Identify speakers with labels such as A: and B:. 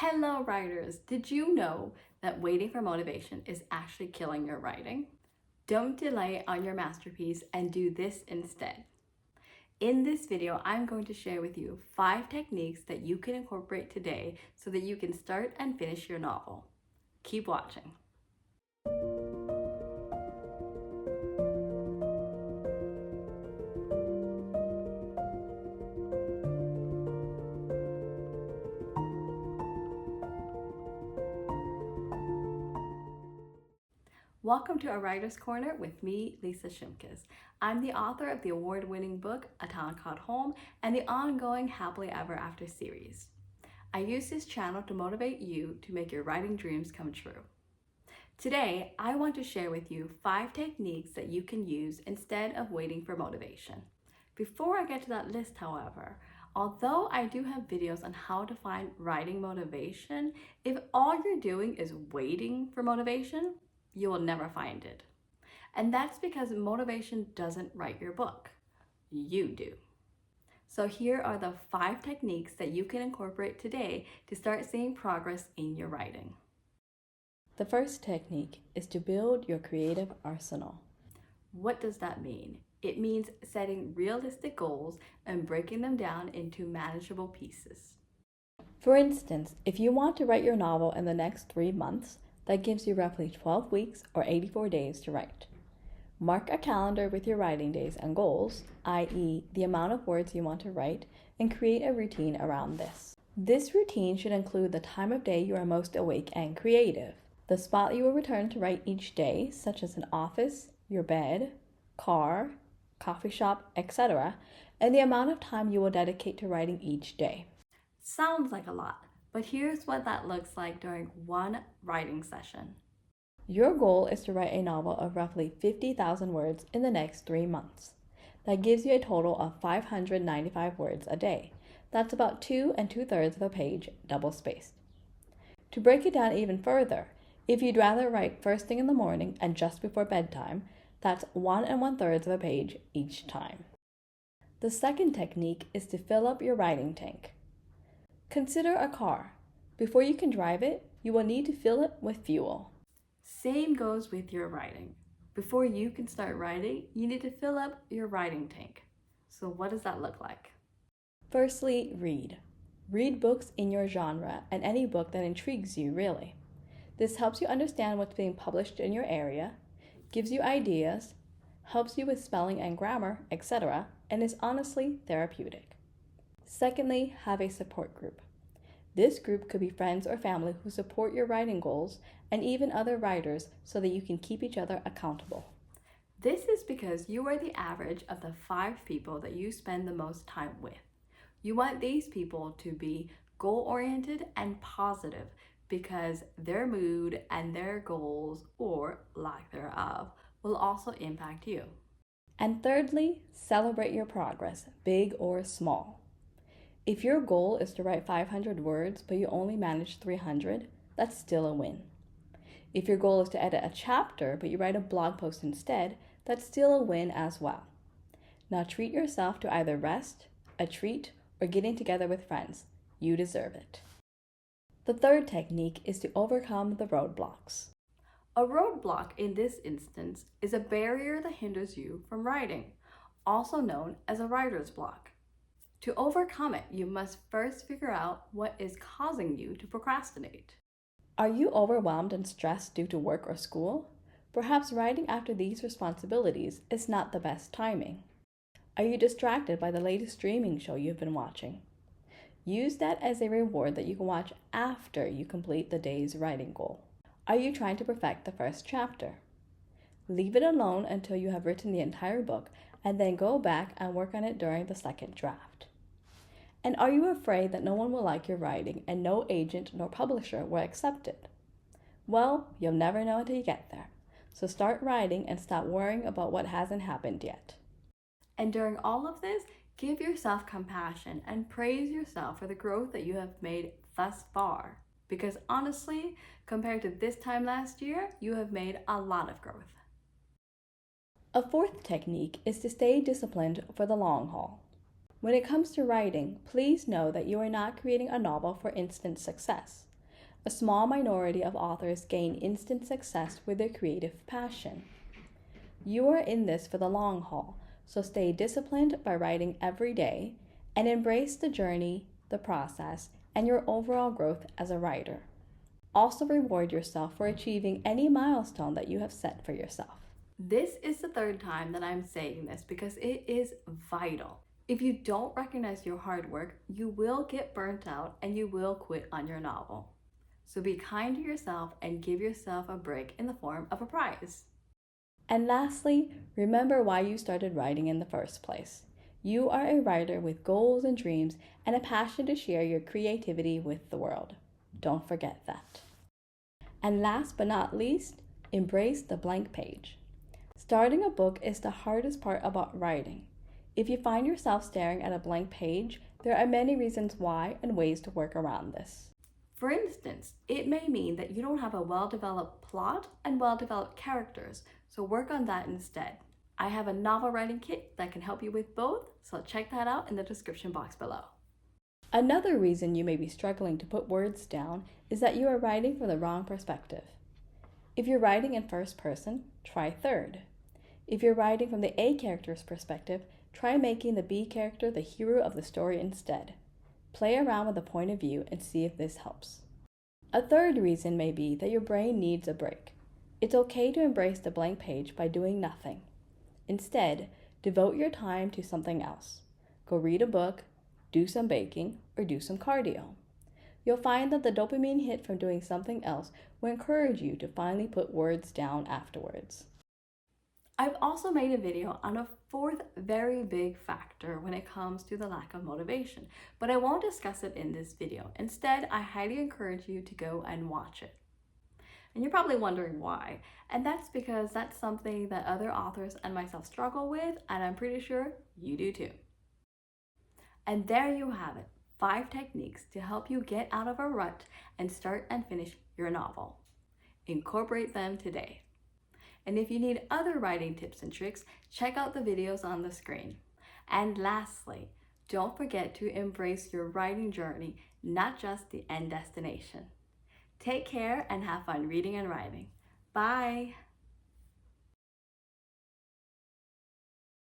A: Hello writers! Did you know that waiting for motivation is actually killing your writing? Don't delay on your masterpiece and do this instead. In this video, I'm going to share with you 5 techniques that you can incorporate today so that you can start and finish your novel. Keep watching. Welcome to A Writer's Corner with me, Lisa Shimkus. I'm the author of the award-winning book, A Town Called Home, and the ongoing Happily Ever After series. I use this channel to motivate you to make your writing dreams come true. Today, I want to share with you 5 techniques that you can use instead of waiting for motivation. Before I get to that list, however, although I do have videos on how to find writing motivation, if all you're doing is waiting for motivation, you will never find it. And that's because motivation doesn't write your book. You do. So here are the 5 techniques that you can incorporate today to start seeing progress in your writing.
B: The first technique is to build your creative arsenal.
A: What does that mean? It means setting realistic goals and breaking them down into manageable pieces.
B: For instance, if you want to write your novel in the next 3 months, that gives you roughly 12 weeks or 84 days to write. Mark a calendar with your writing days and goals, i.e. the amount of words you want to write, and create a routine around this. This routine should include the time of day you are most awake and creative, the spot you will return to write each day, such as an office, your bed, car, coffee shop, etc., and the amount of time you will dedicate to writing each day.
A: Sounds like a lot, but here's what that looks like during one writing session.
B: Your goal is to write a novel of roughly 50,000 words in the next 3 months. That gives you a total of 595 words a day. That's about 2 2/3 of a page, double-spaced. To break it down even further, if you'd rather write first thing in the morning and just before bedtime, that's 1 1/3 of a page each time. The second technique is to fill up your writing tank. Consider a car. Before you can drive it, you will need to fill it with fuel.
A: Same goes with your writing. Before you can start writing, you need to fill up your writing tank. So what does that look like?
B: Firstly, read. Read books in your genre and any book that intrigues you, really. This helps you understand what's being published in your area, gives you ideas, helps you with spelling and grammar, etc., and is honestly therapeutic. Secondly, have a support group. This group could be friends or family who support your writing goals and even other writers so that you can keep each other accountable.
A: This is because you are the average of the 5 people that you spend the most time with. You want these people to be goal-oriented and positive because their mood and their goals, or lack thereof, will also impact you.
B: And thirdly, celebrate your progress, big or small. If your goal is to write 500 words but you only managed 300, that's still a win. If your goal is to edit a chapter but you write a blog post instead, that's still a win as well. Now treat yourself to either rest, a treat, or getting together with friends. You deserve it. The third technique is to overcome the roadblocks.
A: A roadblock in this instance is a barrier that hinders you from writing, also known as a writer's block. To overcome it, you must first figure out what is causing you to procrastinate.
B: Are you overwhelmed and stressed due to work or school? Perhaps writing after these responsibilities is not the best timing. Are you distracted by the latest streaming show you've been watching? Use that as a reward that you can watch after you complete the day's writing goal. Are you trying to perfect the first chapter? Leave it alone until you have written the entire book and then go back and work on it during the second draft. And are you afraid that no one will like your writing and no agent nor publisher will accept it? Well, you'll never know until you get there. So start writing and stop worrying about what hasn't happened yet.
A: And during all of this, give yourself compassion and praise yourself for the growth that you have made thus far. Because honestly, compared to this time last year, you have made a lot of growth.
B: A fourth technique is to stay disciplined for the long haul. When it comes to writing, please know that you are not creating a novel for instant success. A small minority of authors gain instant success with their creative passion. You are in this for the long haul, so stay disciplined by writing every day and embrace the journey, the process, and your overall growth as a writer. Also, reward yourself for achieving any milestone that you have set for yourself.
A: This is the third time that I'm saying this because it is vital. If you don't recognize your hard work, you will get burnt out and you will quit on your novel. So be kind to yourself and give yourself a break in the form of a prize.
B: And lastly, remember why you started writing in the first place. You are a writer with goals and dreams and a passion to share your creativity with the world. Don't forget that. And last but not least, embrace the blank page. Starting a book is the hardest part about writing. If you find yourself staring at a blank page, there are many reasons why and ways to work around this.
A: For instance, it may mean that you don't have a well-developed plot and well-developed characters, so work on that instead. I have a novel writing kit that can help you with both, so check that out in the description box below.
B: Another reason you may be struggling to put words down is that you are writing from the wrong perspective. If you're writing in first person, try third. If you're writing from the A character's perspective, try making the B character the hero of the story instead. Play around with the point of view and see if this helps. A third reason may be that your brain needs a break. It's okay to embrace the blank page by doing nothing. Instead, devote your time to something else. Go read a book, do some baking, or do some cardio. You'll find that the dopamine hit from doing something else will encourage you to finally put words down afterwards.
A: I've also made a video on a fourth very big factor when it comes to the lack of motivation, but I won't discuss it in this video. Instead, I highly encourage you to go and watch it. And you're probably wondering why, and that's because that's something that other authors and myself struggle with, and I'm pretty sure you do too. And there you have it, 5 techniques to help you get out of a rut and start and finish your novel. Incorporate them today. And if you need other writing tips and tricks, check out the videos on the screen. And lastly, don't forget to embrace your writing journey, not just the end destination. Take care and have fun reading and writing. Bye!